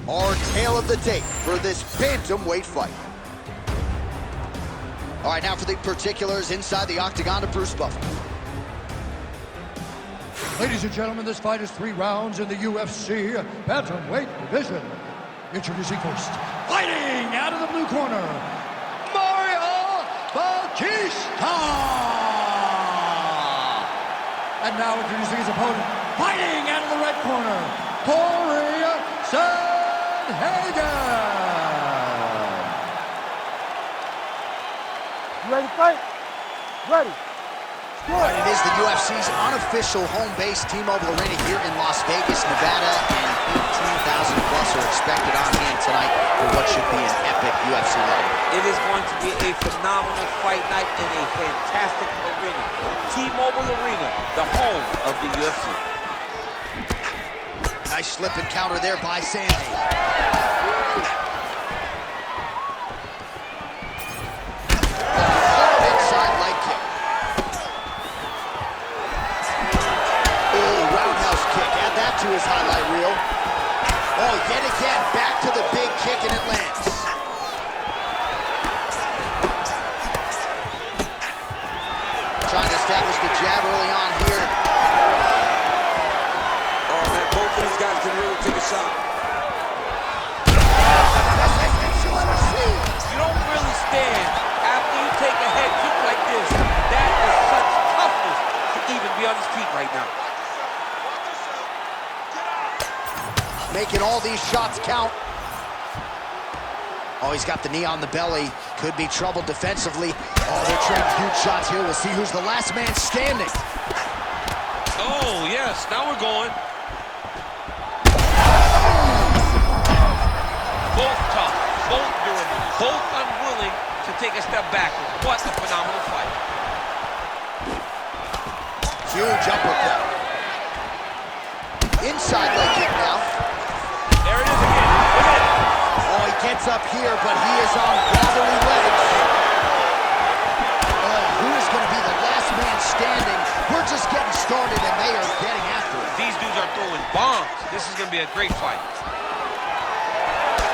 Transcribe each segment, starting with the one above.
our tale of the tape for this bantamweight fight. All right, now for the particulars inside the octagon of Bruce Buffer. Ladies and gentlemen, this fight is 3 rounds in the UFC Bantamweight division. Introducing first, fighting out of the blue corner, Bautista! And now introducing his opponent, fighting out of the red corner, Cory Sandhagen! You ready to fight? Ready. Right, it is the UFC's unofficial home base, T-Mobile Arena here in Las Vegas, Nevada, and 18,000 plus are expected on hand tonight for what should be an epic UFC Lightweight. It is going to be a phenomenal fight night in a fantastic arena. T-Mobile Arena, the home of the UFC. Nice slip and counter there by Sandhagen. To his highlight reel. Oh, yet again, back to the big kick, and it lands. Trying to establish the jab early on here. Oh, man, both of these guys can really take a shot. You don't really stand after you take a head kick like this. That is such toughness to even be on his feet right now. Making all these shots count. Oh, he's got the knee on the belly. Could be trouble defensively. Oh, they're trading huge shots here. We'll see who's the last man standing. Oh, yes. Now we're going. Both tough, both durable, both unwilling to take a step backward. What a phenomenal fight. Huge uppercut. Inside leg kick now. There it is again. Look at it. Oh, he gets up here, but he is on wobbly legs. Oh, who is going to be the last man standing? We're just getting started, and they are getting after it. These dudes are throwing bombs. This is going to be a great fight.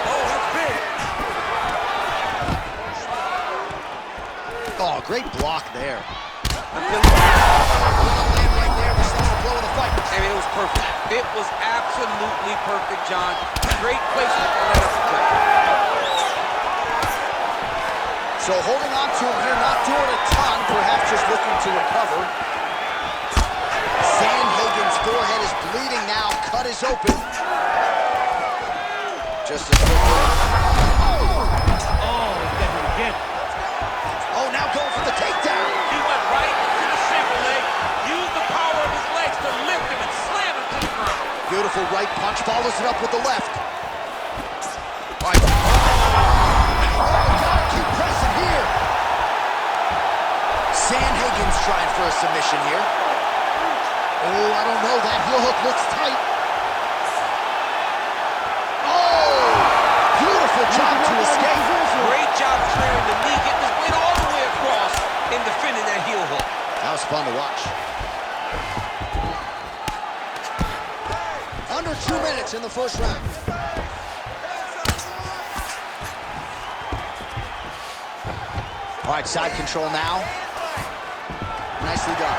Oh, that's big. Oh, great block there. I mean, it was perfect. It was absolutely perfect, John. Great placement on that uppercut. So holding on to him here, not doing a ton, perhaps just looking to recover. Sandhagen's forehead is bleeding now. Cut is open. Just as quickly. Oh, he's getting it again. Oh, now going for the takedown. He went right to the single leg, used the power of his legs to lift him and slam him to the ground. Beautiful right punch, follows it up with the left. All right. Gotta keep pressing here. Sandhagen's trying for a submission here. Oh, I don't know, that heel hook looks tight. Oh, beautiful job to escape. Great job clearing the knee, getting his weight all the way across and defending that heel hook. That was fun to watch. Under 2 minutes in the first round. All right, side control now. Nicely done.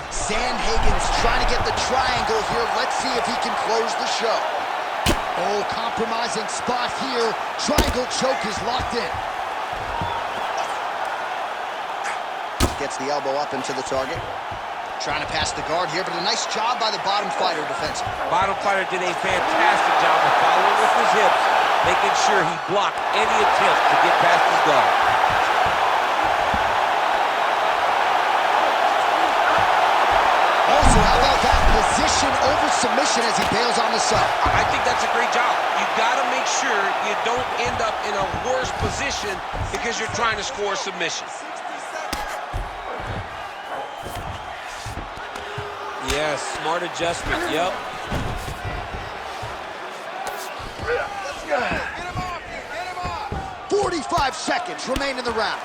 Sandhagen's trying to get the triangle here. Let's see if he can close the show. Oh, compromising spot here. Triangle choke is locked in. Gets the elbow up into the target. Trying to pass the guard here, but a nice job by the bottom fighter defensively. Bottom fighter did a fantastic job of following with his hips, making sure he blocked any attempt to get past his guard. Also, how about that position over submission as he bails on the side? I think that's a great job. You got to make sure you don't end up in a worse position because you're trying to score a submission. Yes, smart adjustment, yep. 45 seconds remain in the round.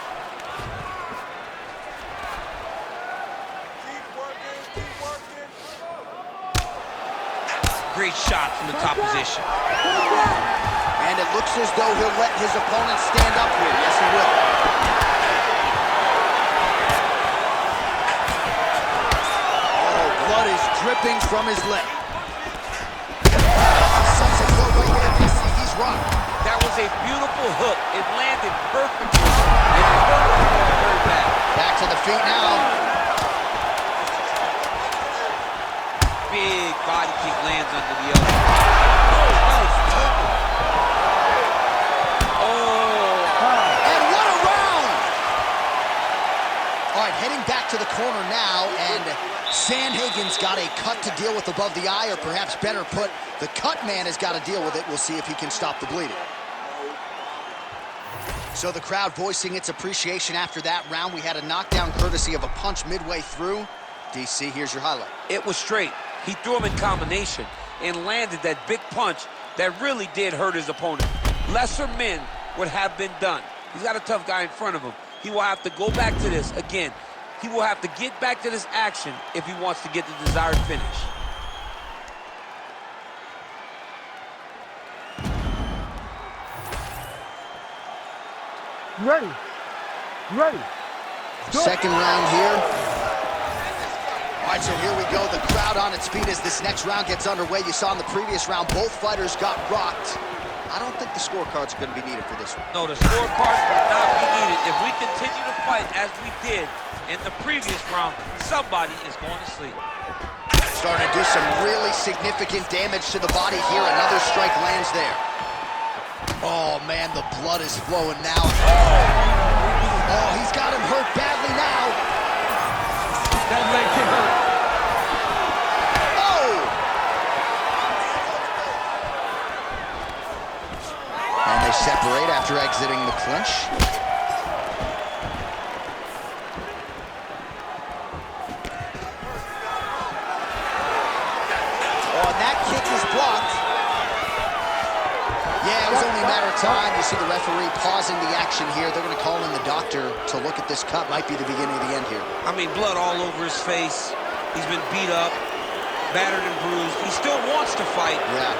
Keep working. Great shot from the top position. And it looks as though he'll let his opponent stand up here. Yes, he will. Oh, blood is dripping from his lip. Such a blow right there, DC. He's rocked. That was a beautiful hook. It landed perfectly. And it hurt very bad. Back to the feet now. Big body kick lands under the elbow. Oh, nice. Oh. And what a round! All right, heading back to the corner now, and Sandhagen's got a cut to deal with above the eye, or perhaps better put, the cut man has got to deal with it. We'll see if he can stop the bleeding. So the crowd voicing its appreciation after that round. We had a knockdown courtesy of a punch midway through. DC, here's your highlight. It was straight. He threw him in combination and landed that big punch that really did hurt his opponent. Lesser men would have been done. He's got a tough guy in front of him. He will have to go back to this again. He will have to get back to this action if he wants to get the desired finish. You ready? You ready? Second round here. All right, so here we go. The crowd on its feet as this next round gets underway. You saw in the previous round, both fighters got rocked. I don't think the scorecards are going to be needed for this one. No, the scorecards will not be needed. If we continue to fight as we did in the previous round, somebody is going to sleep. Starting to do some really significant damage to the body here. Another strike lands there. Oh, man, the blood is flowing now. Oh, he's got him hurt badly now. That leg can hurt. Oh! And they separate after exiting the clinch. Oh, and that kick is blocked. Yeah, it was only a matter of time. You see the referee pausing the action here. They're going to call in the doctor to look at this cut. Might be the beginning of the end here. I mean, blood all over his face. He's been beat up, battered and bruised. He still wants to fight. Yeah.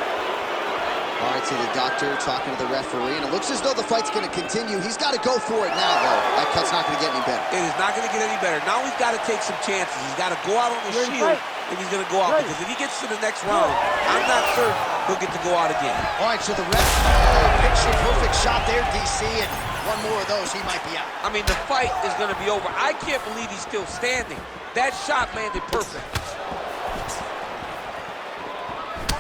All right, see the doctor talking to the referee, and it looks as though the fight's going to continue. He's got to go for it now, though. That cut's not going to get any better. It is not going to get any better. Now he's got to take some chances. He's got to go out on the shield if he's going to go out. Because if he gets to the next round, I'm not certain he'll get to go out again. All right, so the ref, picture-perfect shot there, DC, and one more of those, he might be out. I mean, the fight is going to be over. I can't believe he's still standing. That shot landed perfect.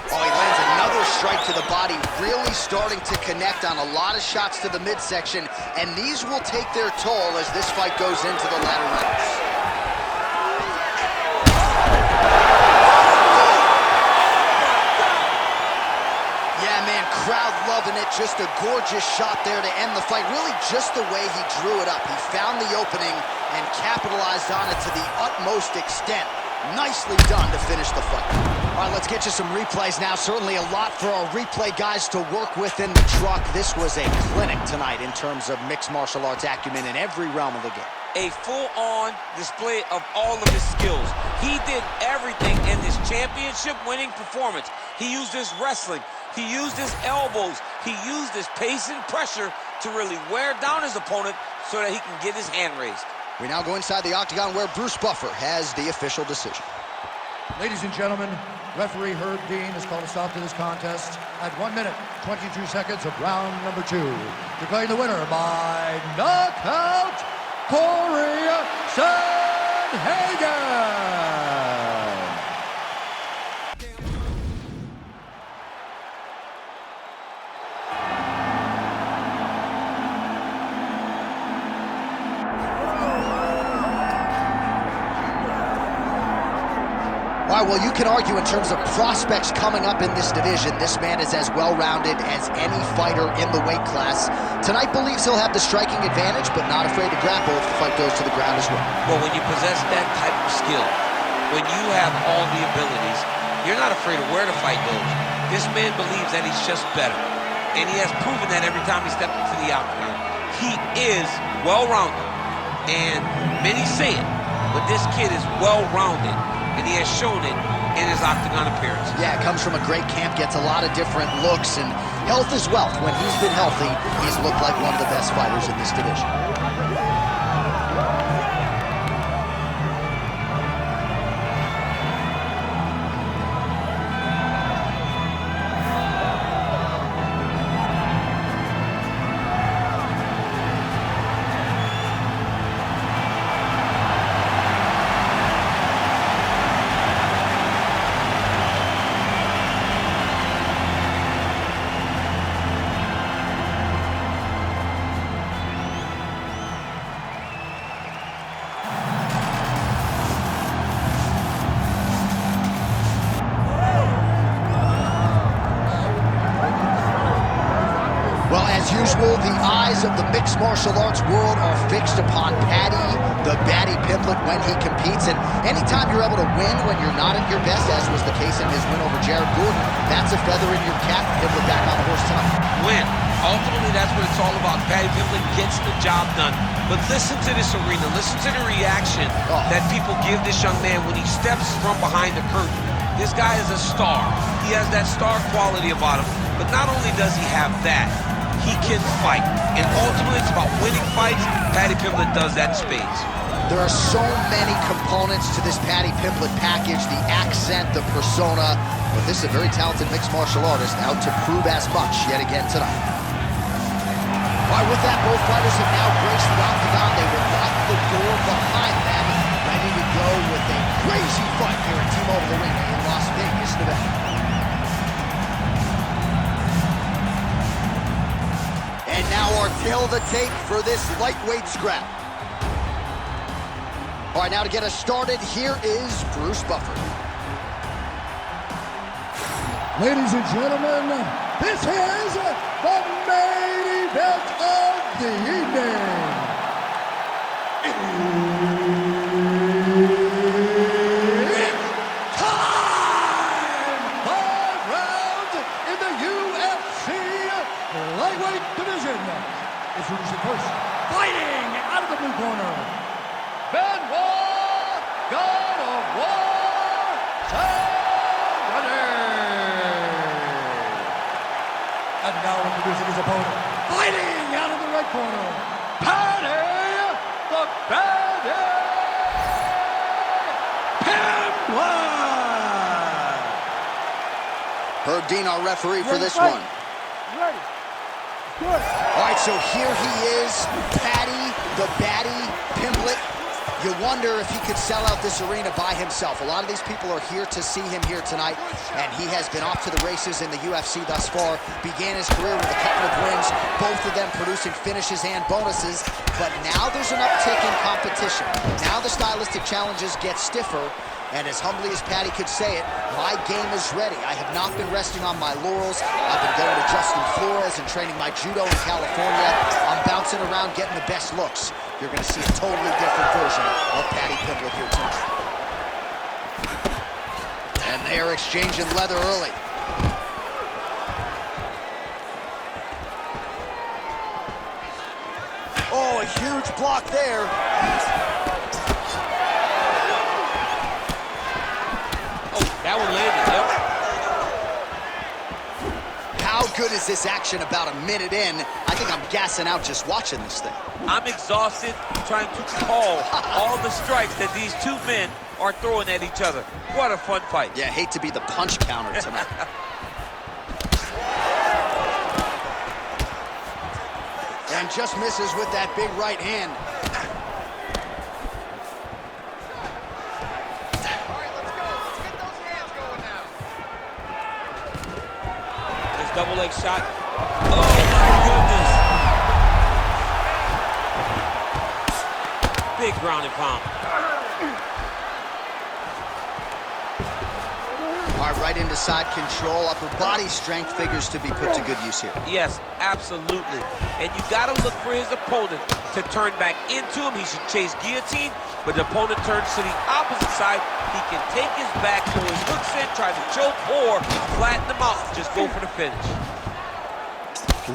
Oh, he lands another strike to the body, really starting to connect on a lot of shots to the midsection, and these will take their toll as this fight goes into the latter rounds. Yeah, man, crowd loving it. Just a gorgeous shot there to end the fight. Really just the way he drew it up. He found the opening and capitalized on it to the utmost extent. Nicely done to finish the fight. All right, let's get you some replays now. Certainly a lot for our replay guys to work with in the truck. This was a clinic tonight in terms of mixed martial arts acumen in every realm of the game. A full-on display of all of his skills. He did everything in this championship-winning performance. He used his wrestling. He used his elbows. He used his pace and pressure to really wear down his opponent so that he can get his hand raised. We now go inside the octagon where Bruce Buffer has the official decision. Ladies and gentlemen, referee Herb Dean has called a stop to this contest at 1 minute, 22 seconds of round number 2. Declaring the winner by knockout, Cory Sandhagen. All right, well, you can argue in terms of prospects coming up in this division, this man is as well-rounded as any fighter in the weight class. Tonight believes he'll have the striking advantage, but not afraid to grapple if the fight goes to the ground as well. Well, when you possess that type of skill, when you have all the abilities, you're not afraid of where the fight goes. This man believes that he's just better, and he has proven that every time he stepped into the octagon. He is well-rounded, and many say it, but this kid is well-rounded. and he has shown it in his octagon appearances. Yeah, comes from a great camp, gets a lot of different looks, and health is wealth. When he's been healthy, he's looked like one of the best fighters in this division. Well, as usual, the eyes of the mixed martial arts world are fixed upon Paddy, the Paddy Pimblett, when he competes. And anytime you're able to win when you're not at your best, as was the case in his win over Jared Gordon, that's a feather in your cap. Pimblett back on the horse tonight. Win. Ultimately, that's what it's all about. Paddy Pimblett gets the job done. But listen to this arena. Listen to the reaction that people give this young man when he steps from behind the curtain. This guy is a star. He has that star quality about him. But not only does he have that, he can fight. And ultimately, it's about winning fights. Paddy Pimblett does that in spades. There are so many components to this Paddy Pimblett package, the accent, the persona, but this is a very talented mixed martial artist out to prove as much yet again tonight. All right, with that, both fighters have now graced the octagon. They will lock the door behind them, ready to go with a crazy fight here at T-Mobile Arena in Las Vegas, Nevada. And now our tail of the tape for this lightweight scrap. All right, now to get us started, here is Bruce Buffer. Ladies and gentlemen, this is the main event of the evening. It's time! 5 rounds in the UFC Lightweight division. Introducing first, fighting out of the blue corner, Benoit Saint Denis. And now introducing his opponent, fighting out of the red corner, Paddy the Paddy Pimblett. Herb Dean, our referee for this one. Ready. Good. All right, so here he is, Paddy the Paddy Pimblett. You wonder if he could sell out this arena by himself. A lot of these people are here to see him here tonight, and he has been off to the races in the UFC thus far. Began his career with a couple of wins, both of them producing finishes and bonuses. But now there's an uptick in competition. Now the stylistic challenges get stiffer, and as humbly as Paddy could say it, my game is ready. I have not been resting on my laurels. I've been going to Justin Flores and training my judo in California. I'm bouncing around getting the best looks. You're going to see a totally different version of Paddy Pimblett here tonight. And they're exchanging leather early. Oh, a huge block there. That one landed, yep. How good is this action about a minute in? I think I'm gassing out just watching this thing. I'm exhausted trying to call all the strikes that these two men are throwing at each other. What a fun fight. Yeah, hate to be the punch counter tonight. And just misses with that big right hand. Double leg shot. Oh my goodness. Big ground and pound. All right, right into side control. Upper body strength figures to be put to good use here. Yes, absolutely. And you got to look for his opponent to turn back into him. He should chase guillotine, but the opponent turns to the opposite side. He can take his back, throw his hooks in, try to choke, or flatten him out. Just go for the finish.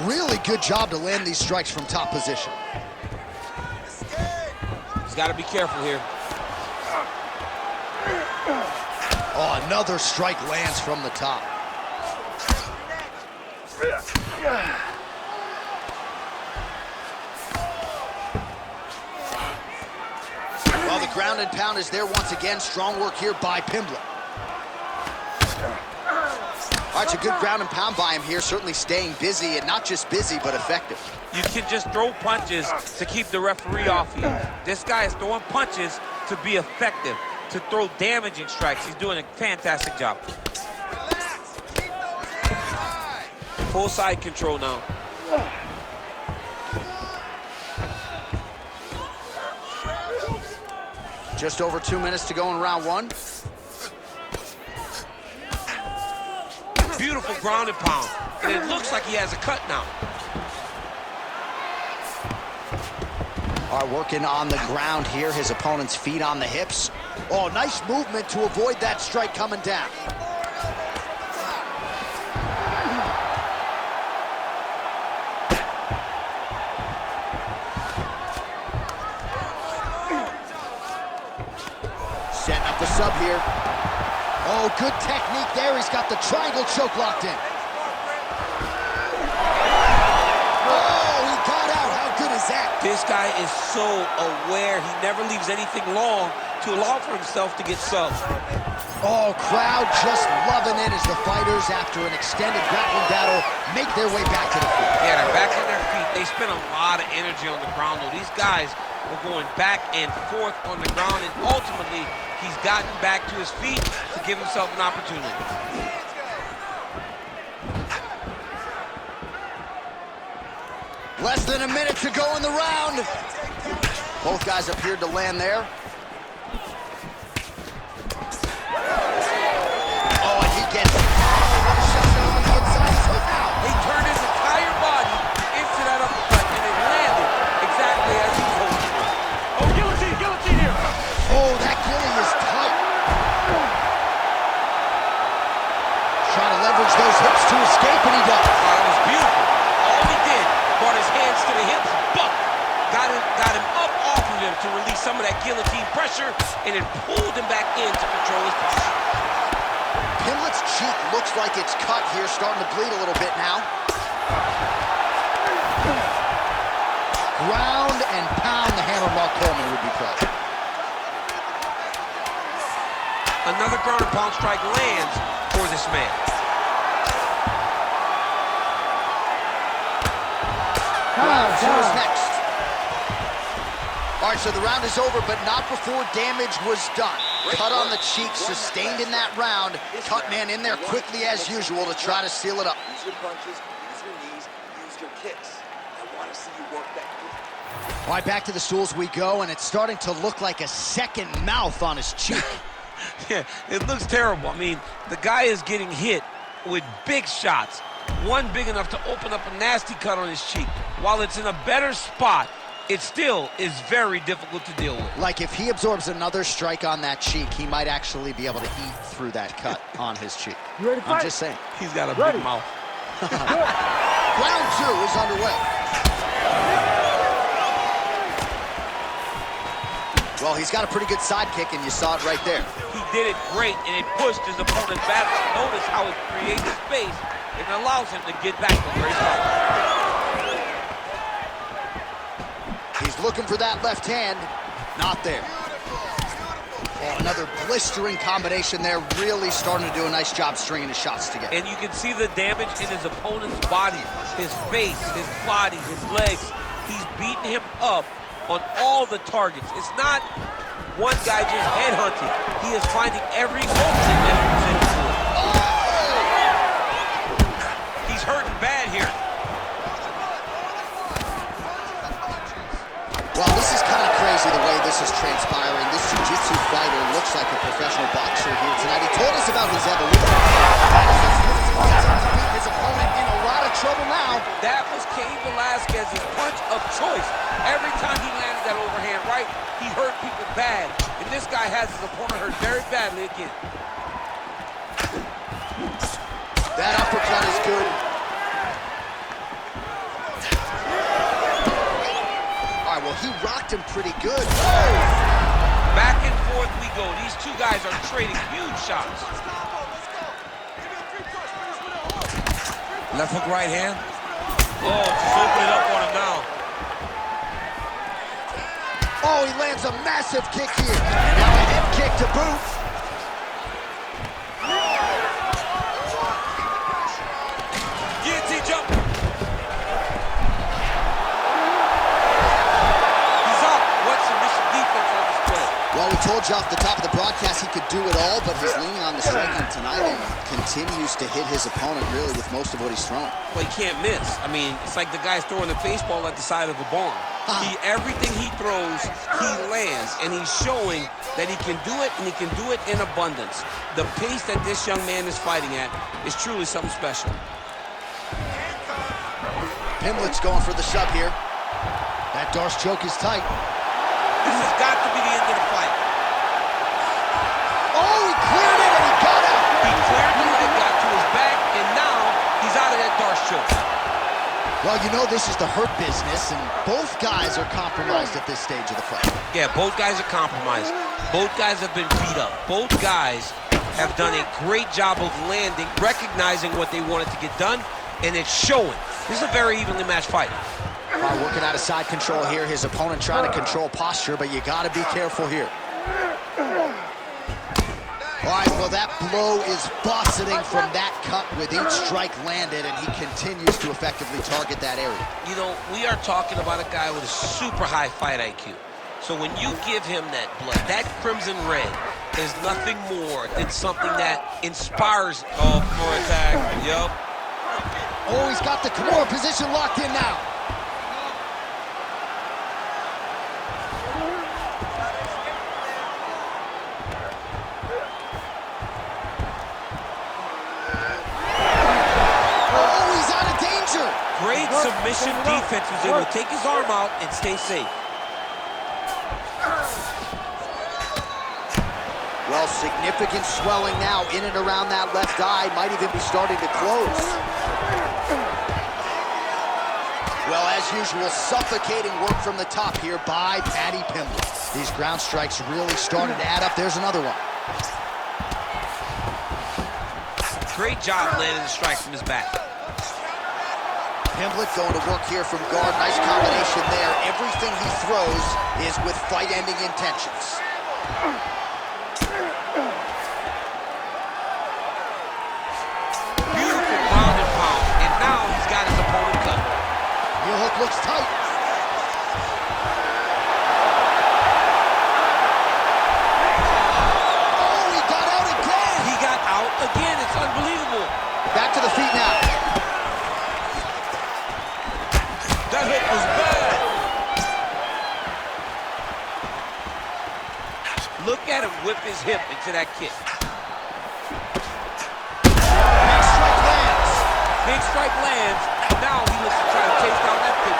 Really good job to land these strikes from top position. He's got to be careful here. Oh, another strike lands from the top. Well, the ground and pound is there once again. Strong work here by Pimblett. All right, it's a good ground and pound by him here, certainly staying busy, and not just busy, but effective. You can just throw punches to keep the referee off you. This guy is throwing punches to be effective, to throw damaging strikes. He's doing a fantastic job. Full side control now. Just over 2 minutes to go in round one. Beautiful ground and pound. And it looks like he has a cut now. All right, working on the ground here. His opponent's feet on the hips. Oh, nice movement to avoid that strike coming down. Setting up the sub here. Oh, good technique there. He's got the triangle choke locked in. Oh, he got out. How good is that? This guy is so aware. He never leaves anything long to allow for himself to get subbed. Oh, crowd just loving it as the fighters, after an extended grappling battle, make their way back to the field. Yeah, they're back on their feet. They spend a lot of energy on the ground, though. These guys were going back and forth on the ground, and ultimately, he's gotten back to his feet to give himself an opportunity. Less than a minute to go in the round. Both guys appeared to land there. Oh, and he gets it. What a shot on the inside. He's hooked out. He turned his entire body into that uppercut, and it landed exactly as he hoped it would. Oh, guillotine here. Oh, that gilly is tight. Trying to leverage those hips to escape, and he does. Oh, it was beautiful. All he did, brought his hands to the hips, but got him up off of him to release some of that guillotine pressure, and it pulled him back in to control his posture. Pimblett's cheek looks like it's cut here, starting to bleed a little bit now. Ground and pound, the hammer Mark Coleman would be proud. Another ground and pound strike lands for this man. Round two is next. All right, so the round is over, but not before damage was done. Cut on the cheek, sustained in that round. Cut man in there quickly as usual to try to seal it up. Use your punches, use your knees, use your kicks. I want to see you work that. All right, back to the stools we go, and it's starting to look like a second mouth on his cheek. Yeah, it looks terrible. I mean, the guy is getting hit with big shots. One big enough to open up a nasty cut on his cheek. While it's in a better spot, it still is very difficult to deal with. Like if he absorbs another strike on that cheek, he might actually be able to eat through that cut on his cheek. You ready to fight? I'm just saying. He's got a big mouth. Round two is underway. Well, he's got a pretty good sidekick, and you saw it right there. He did it great, and it pushed his opponent back. Notice how it creates space and allows him to get back to where he's going. He's looking for that left hand. Not there. Oh, another blistering combination there. Really starting to do a nice job stringing his shots together. And you can see the damage in his opponent's body, his face, his body, his legs. He's beating him up on all the targets. It's not one guy just headhunting. He is finding every opening that he presents to him. He's hurting bad here. Well, this is kind of crazy the way this is transpiring. This jiu-jitsu fighter looks like a professional boxer here tonight. He told us about his evolution. His opponent in a lot of trouble now. That was Cain Velasquez's punch of choice. Every time he landed that overhand right, he hurt people bad. And this guy has his opponent hurt very badly again. That uppercut is good. All right, well, he rocked him pretty good. Oh! Back and forth we go. These two guys are trading huge shots. Left hook, right hand. Oh, just open it up on him now. Oh, he lands a massive kick here. Now a head kick to boot. Guillotine jump. He's up. What submission defense on this play? Well, we told you off the top of the broadcast he could do it all, but he's leaning on the striking tonight and continues to hit his opponent really with most of what he's thrown. Well, he can't miss. I mean, it's like the guy's throwing a baseball at the side of a barn. Everything he throws, he lands, and he's showing that he can do it, and he can do it in abundance. The pace that this young man is fighting at is truly something special. Pimblett's going for the shove here. That Darce choke is tight. This has got to be the end of the fight. Oh, he cleared it, and he got out. He cleared the leg, got to his back, and now he's out of that Darce choke. Well, you know this is the hurt business, and both guys are compromised at this stage of the fight. Yeah, both guys are compromised. Both guys have been beat up. Both guys have done a great job of landing, recognizing what they wanted to get done, and it's showing. This is a very evenly matched fight. Working out of side control here. His opponent trying to control posture, but you got to be careful here. All right, well, that blow is buffeting from that cut with each strike landed, and he continues to effectively target that area. You know, we are talking about a guy with a super high fight IQ. So when you give him that blood, that crimson red is nothing more than something that inspires. Oh, for attack. Yup. Oh, he's got the Kimura position locked in now. Great submission defense. Was able to take his arm out and stay safe. Well, significant swelling now in and around that left eye. Might even be starting to close. Well, as usual, suffocating work from the top here by Paddy Pimblett. These ground strikes really started to add up. There's another one. Great job landing the strike from his back. Pimblett going to work here from guard. Nice combination there. Everything he throws is with fight-ending intentions. Beautiful ground and pound. And now he's got his opponent covered. Heel hook looks tight. Oh, he got out again. He got out again. It's unbelievable. Back to the feet now. That hit was bad. Look at him whip his hip into that kick. Big strike lands. Big strike lands. Now he looks to try to chase down that kick.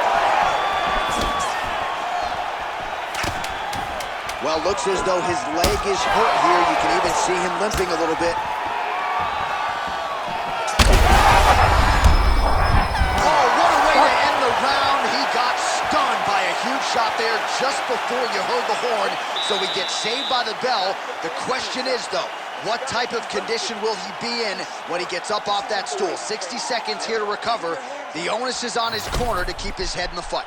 Well, looks as though his leg is hurt here. You can even see him limping a little bit. Huge shot there just before you heard the horn, so he gets saved by the bell. The question is, though, what type of condition will he be in when he gets up off that stool? 60 seconds here to recover. The onus is on his corner to keep his head in the fight.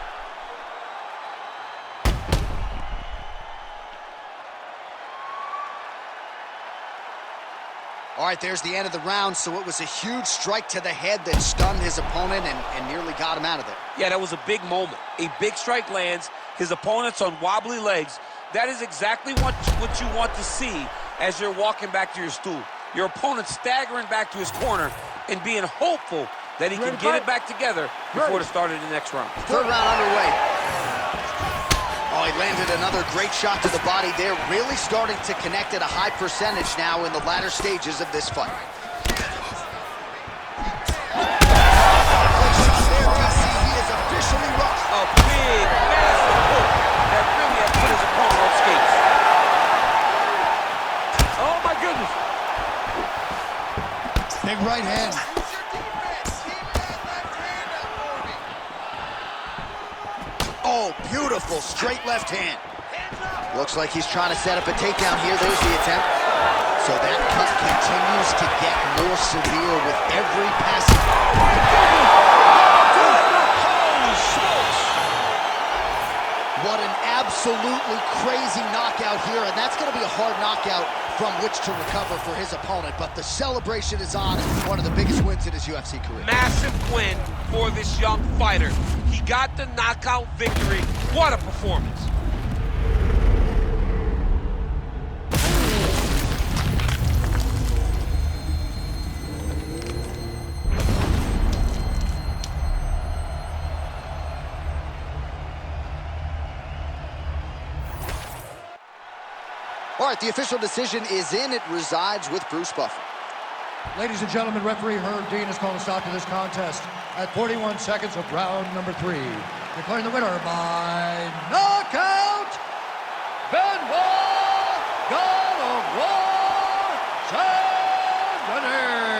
All right, there's the end of the round, so it was a huge strike to the head that stunned his opponent and nearly got him out of there. Yeah, that was a big moment. A big strike lands, his opponent's on wobbly legs. That is exactly what you want to see as you're walking back to your stool. Your opponent staggering back to his corner and being hopeful that he can get it back together before the start of the next round. Third round underway. Oh, he landed another great shot to the body there, really starting to connect at a high percentage now in the latter stages of this fight. Great shot there, DC. He is officially rocked. A big, massive hook that really has put his opponent on skates. Oh, my goodness. Big right hand. Oh, beautiful straight left hand. Looks like he's trying to set up a takedown here. There's the attempt. So that cut continues to get more severe with every passing. Holy smokes! What an absolutely crazy knockout here, and that's going to be a hard knockout from which to recover for his opponent, but the celebration is on. One of the biggest wins in his UFC career. Massive win for this young fighter. He got the knockout victory. What a performance. All right, the official decision is in. It resides with Bruce Buffer. Ladies and gentlemen, referee Herb Dean has called a stop to this contest at 41 seconds of round number 3. Declaring the winner by knockout, Benoit Saint Denis.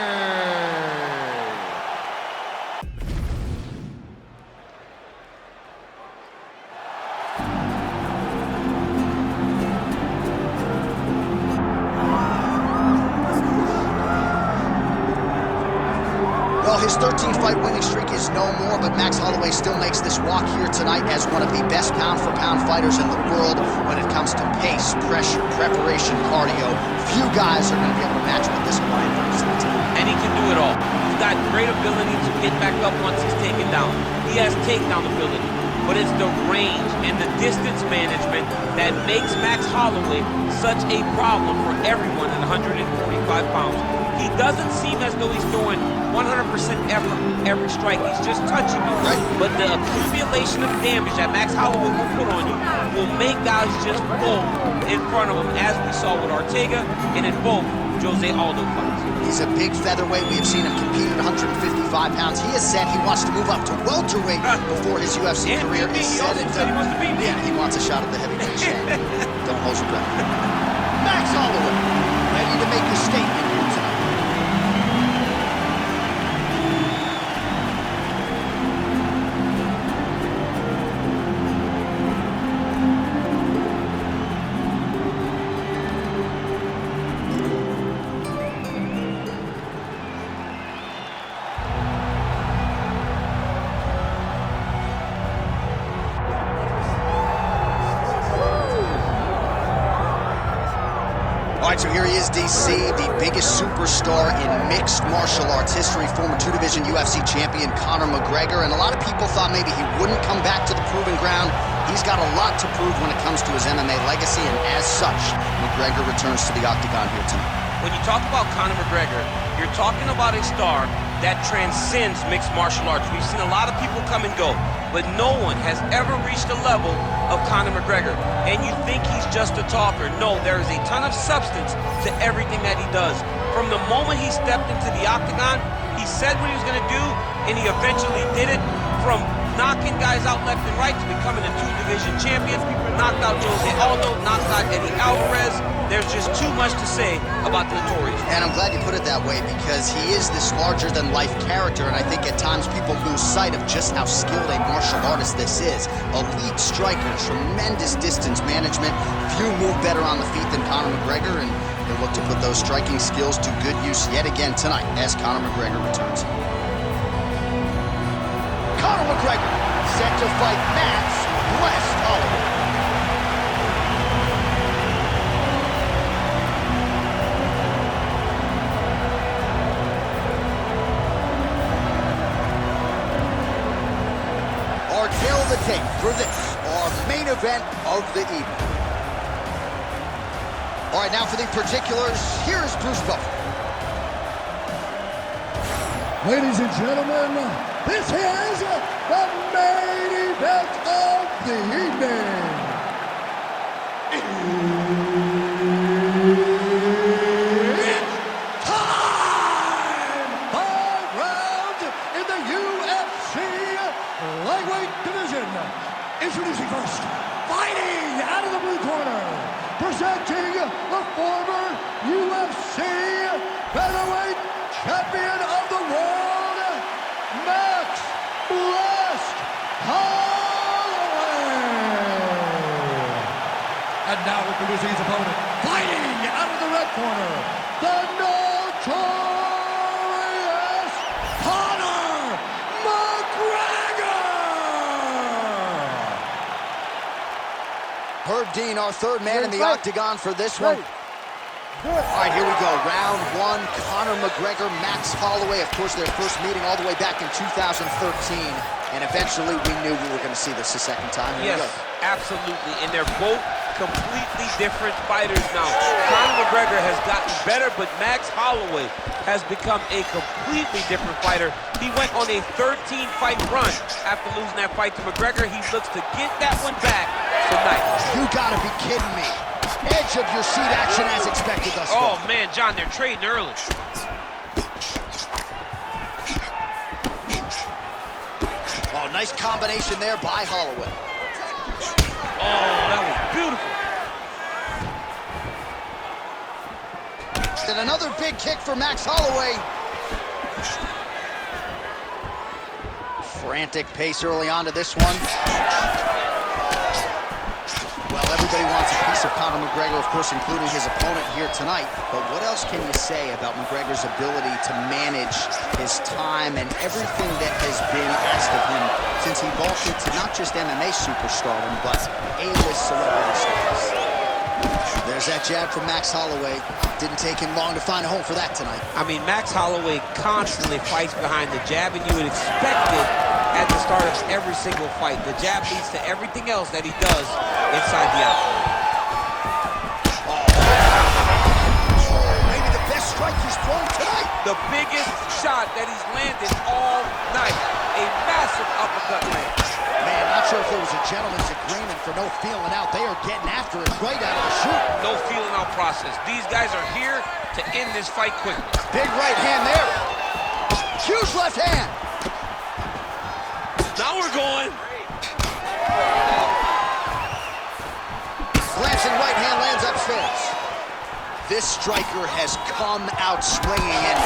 Well, his 13-fight winning streak is no more, but Max Holloway still makes this walk here tonight as one of the best pound-for-pound fighters in the world when it comes to pace, pressure, preparation, cardio. Few guys are going to be able to match what this Lion brings to the team. And he can do it all. He's got great ability to get back up once he's taken down. He has takedown ability, but it's the range and the distance management that makes Max Holloway such a problem for everyone at 145 pounds. He doesn't seem as though he's throwing 100% effort every strike. He's just touching you. Right. But the accumulation of damage that Max Holloway will put on you will make guys just fold in front of him, as we saw with Ortega and in both Jose Aldo fights. He's a big featherweight. We have seen him compete at 155 pounds. He has said he wants to move up to welterweight before his UFC career is he said also and said he done. wants to be me. Yeah, he wants a shot at the heavyweight champion. Don't hold your breath. Max Holloway, ready to make a statement here tonight. All right, so here he is, DC, the biggest superstar in mixed martial arts history, former two-division UFC champion Connor McGregor, and a lot of people thought maybe he wouldn't come back to the proving ground. He's got a lot to prove when it comes to his MMA legacy, and as such, McGregor returns to the octagon here tonight. When you talk about Conor McGregor, you're talking about a star that transcends mixed martial arts. We've seen a lot of people come and go, but no one has ever reached the level of Conor McGregor. And you think he's just a talker. No, there is a ton of substance to everything that he does. From the moment he stepped into the octagon, he said what he was going to do, and he eventually did it. From knocking guys out left and right to becoming a two-division champion, knocked out Jose Aldo, knocked out Eddie Alvarez. There's just too much to say about the Notorious. And I'm glad you put it that way, because he is this larger-than-life character, and I think at times people lose sight of just how skilled a martial artist this is. Elite striker, tremendous distance management. Few move better on the feet than Conor McGregor, and he'll look to put those striking skills to good use yet again tonight as Conor McGregor returns. Conor McGregor set to fight Max Holloway. Kill the tape for this, our main event of the evening. All right, now for the particulars, here is Bruce Buffer. Ladies and gentlemen, this is the main event of the evening. It's time! 5 rounds in the UFC Lightweight division. Introducing first, fighting out of the blue corner, presenting the former UFC featherweight champion of the world, Max Holloway. And now Introducing his opponent, fighting out of the red corner, the Notorious Connor McGregor! Herb Dean, our third man in the octagon for this one. All right, here we go. Round one, Connor McGregor, Max Holloway. Of course, their first meeting all the way back in 2013. And eventually, we knew we were going to see this a second time. Here we go. Absolutely. And they're both completely different fighters now. Conor McGregor has gotten better, but Max Holloway has become a completely different fighter. He went on a 13-fight run after losing that fight to McGregor. He looks to get that one back tonight. You gotta be kidding me. Edge of your seat action as expected thus far. Oh, man, John, they're trading early. Oh, nice combination there by Holloway. Oh, that was beautiful. And another big kick for Max Holloway. Frantic pace early on to this one. Well, everybody wants a piece of Conor McGregor, of course, including his opponent here tonight. But what else can you say about McGregor's ability to manage his time and everything that has been asked of him since he vaulted into not just MMA superstardom, but A-list celebrity status? There's that jab from Max Holloway. Didn't take him long to find a home for that tonight. I mean, Max Holloway constantly fights behind the jab, and you would expect it at the start of every single fight. The jab leads to everything else that he does inside the octagon. Maybe the best strike he's thrown tonight. The biggest shot that he's landed all night. A massive uppercut land. Man, not sure if there was a gentleman's agreement for no feeling out. They are getting after it right out of the chute. No feeling out process. These guys are here to end this fight quickly. Big right hand there. Huge left hand. Now we're going. Glancing right hand lands upstairs. This striker has come out swinging, and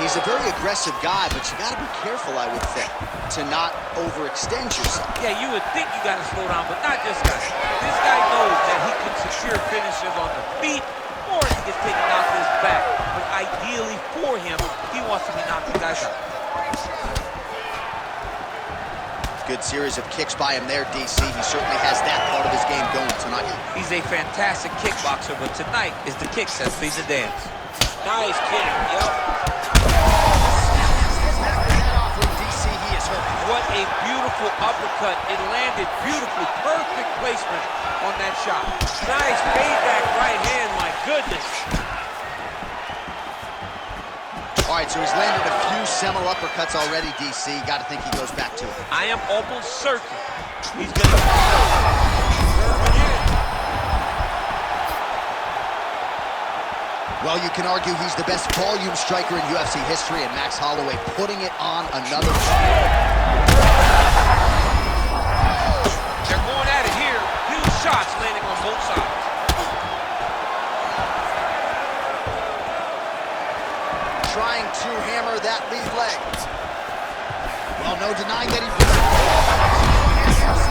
he's a very aggressive guy, but you got to be careful, I would think, to not overextend yourself. Yeah, you would think you got to slow down, but not this guy. This guy knows that he can secure finishes on the feet, or he gets taken out to his back. But ideally for him, he wants to be knocking guys out. Good series of kicks by him there, DC. He certainly has that part of his game going tonight. He's a fantastic kickboxer, but tonight is the kicks that feed the dance. Nice kick, yep. DC, he is hurt. What a beautiful uppercut. It landed beautifully. Perfect placement on that shot. Nice payback right hand, my goodness. All right, so he's landed a few seminal uppercuts already, DC. Got to think he goes back to it. I am almost certain he's going to... Well, you can argue he's the best volume striker in UFC history, and Max Holloway putting it on another. They're going at it here. Huge shots landing on both sides. Trying to hammer that lead leg. Well, no denying that he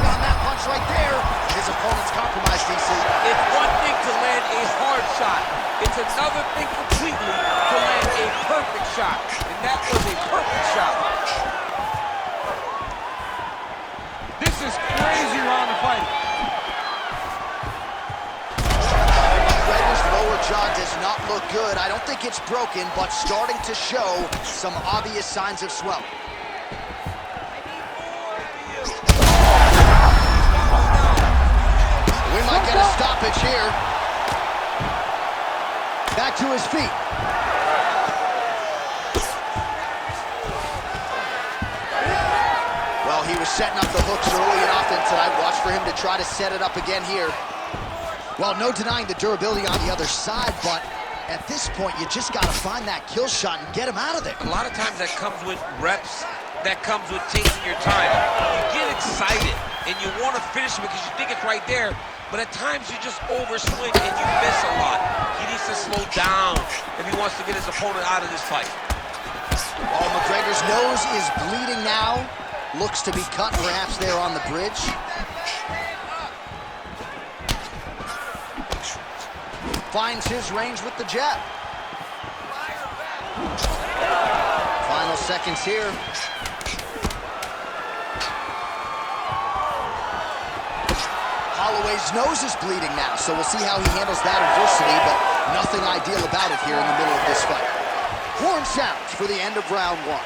on that punch right there. His opponent's compromised, DC. It's one thing to land a hard shot. It's another thing completely to land a perfect shot. And that was a perfect shot. This is crazy round of fighting. McGregor's lower jaw does not look good. I don't think it's broken, but starting to show some obvious signs of swelling. We might get a stoppage here. Back to his feet. Well, he was setting up the hooks early and often tonight. Watch for him to try to set it up again here. Well, no denying the durability on the other side, but at this point, you just got to find that kill shot and get him out of there. A lot of times that comes with reps. That comes with taking your time. You get excited, and you want to finish it because you think it's right there, but at times you just overswing and you miss a lot. He needs to slow down if he wants to get his opponent out of this fight. Oh, McGregor's nose is bleeding now. Looks to be cut perhaps there on the bridge. finds his range with the jab. Final seconds here. Holloway's nose is bleeding now, so we'll see how he handles that adversity, but nothing ideal about it here in the middle of this fight. Horn sounds for the end of round one.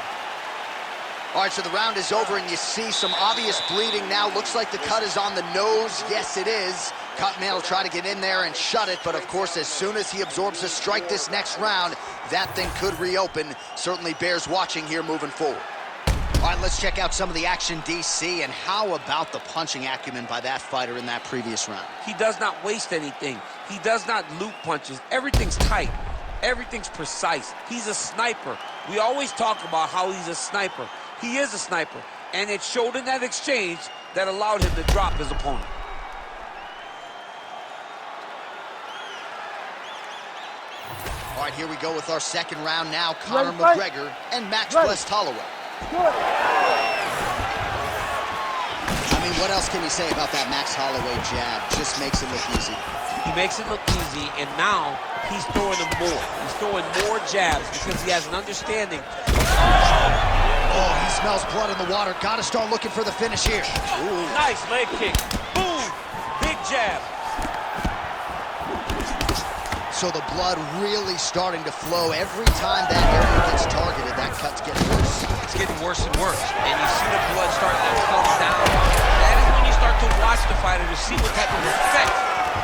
All right, so the round is over, and you see some obvious bleeding now. Looks like the cut is on the nose. Yes, it is. Cutman will try to get in there and shut it, but of course, as soon as he absorbs a strike this next round, that thing could reopen. Certainly bears watching here moving forward. All right, let's check out some of the action, DC, and how about the punching acumen by that fighter in that previous round? He does not waste anything. He does not loop punches. Everything's tight. Everything's precise. He's a sniper. We always talk about how he's a sniper. He is a sniper, and it showed in that exchange that allowed him to drop his opponent. All right, here we go with our second round now. Connor McGregor and Max Holloway. I mean, what else can you say about that Max Holloway jab? Just makes it look easy. He makes it look easy, and now he's throwing them more. He's throwing more jabs because he has an understanding. Oh, he smells blood in the water. Got to start looking for the finish here. Ooh, nice leg kick. Boom! Big jab. So the blood really starting to flow. Every time that area gets targeted, that cut's getting worse. It's getting worse and worse. And you see the blood starting to come down. That is when you start to watch the fighter to see what type of effect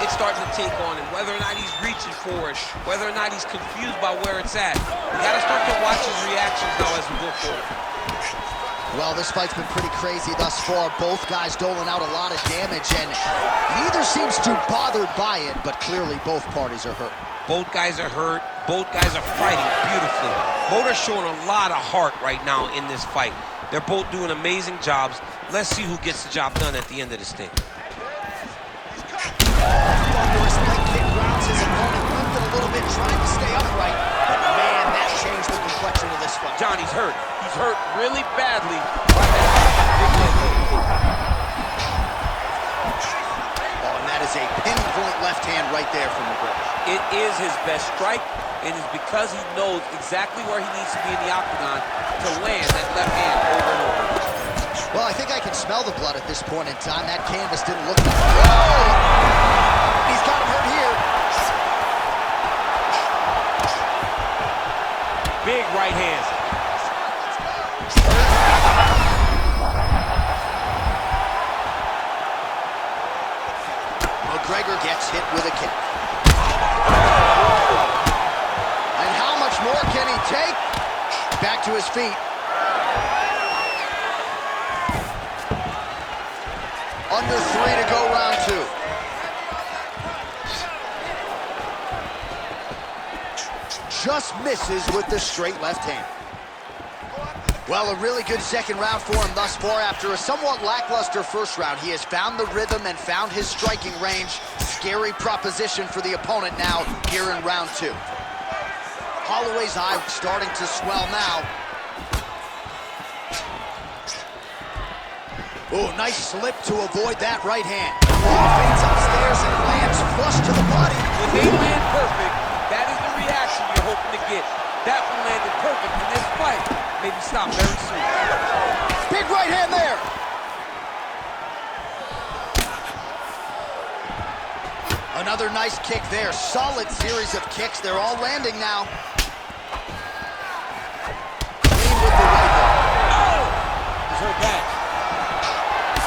it's starting to take on, and whether or not he's reaching for it, whether or not he's confused by where it's at. You got to start to watch his reactions now as we go forward. Well, this fight's been pretty crazy thus far. Both guys doling out a lot of damage, and neither seems too bothered by it, but clearly both parties are hurt. Both guys are hurt. Both guys are fighting beautifully. Both are showing a lot of heart right now in this fight. They're both doing amazing jobs. Let's see who gets the job done at the end of this thing. Thunderous leg kick grounds his opponent, lifted a little bit, trying to stay upright, but man, that changed the complexion of this fight. Johnny's hurt. He's hurt really badly. Oh, and that is a pinpoint left hand right there from McGregor. It is his best strike, and it's because he knows exactly where he needs to be in the octagon to land that left hand over and over. Well, I think I can smell the blood at this point in time. That canvas didn't look like... Whoa! He's got him hurt here. Big right hand. McGregor gets hit with a kick. And how much more can he take? Back to his feet. Under 3 to go, round 2. Just misses with the straight left hand. Well, a really good second round for him thus far. After a somewhat lackluster first round, he has found the rhythm and found his striking range. Scary proposition for the opponent now here in round 2. Holloway's eye starting to swell now. Oh, nice slip to avoid that right hand. Fades upstairs and lands flush to the body. When they land perfect, that is the reaction you're hoping to get. That one landed perfect in this fight. Maybe stop very soon. Big right hand there. Another nice kick there. Solid series of kicks. They're all landing now. Clean with the right hook. Oh! He's hurt bad.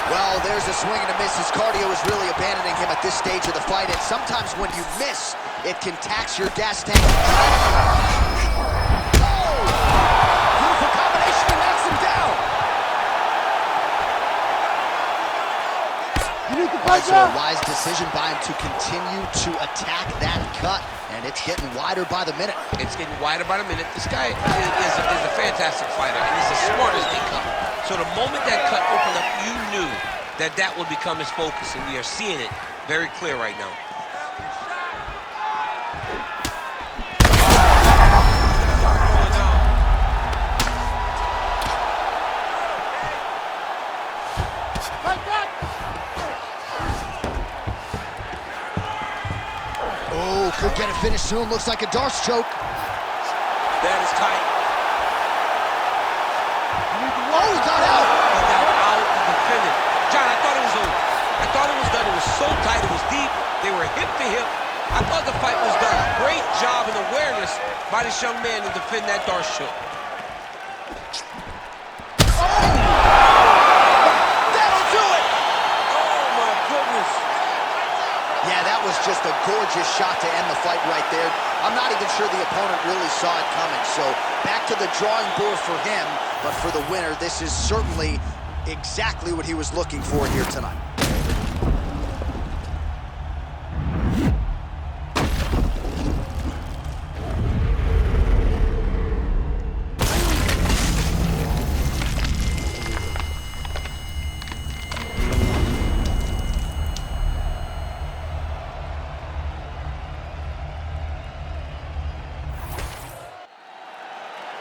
Well, there's a swing and a miss. His cardio is really abandoning him at this stage of the fight, and sometimes when you miss, it can tax your gas tank. Oh! Beautiful combination, and knocks him down. So a wise decision by him to continue to attack that cut, and it's getting wider by the minute. It's getting wider by the minute. This guy is a fantastic fighter, and he's as smart as they come. So the moment that cut opened up, you knew that that would become his focus, and we are seeing it very clear right now. Oh, could get a soon. Looks like a Darce choke. That is tight. Oh, he got out. He got out and defended. John, I thought it was over. I thought it was done. It was so tight. It was deep. They were hip to hip. I thought the fight was done. Great job and awareness by this young man to defend that Darce choke. That'll do it. Oh, my goodness. Yeah, that was just a gorgeous shot to end the fight right there. I'm not even sure the opponent really saw it coming. So back to the drawing board for him. But for the winner, this is certainly exactly what he was looking for here tonight.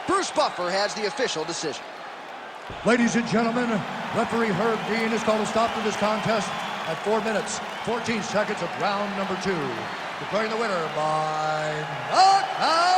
Bruce Buffer has the official decision. Ladies and gentlemen, referee Herb Dean has called a stop to this contest at 4 minutes, 14 seconds of round number 2. Declaring the winner by knockout.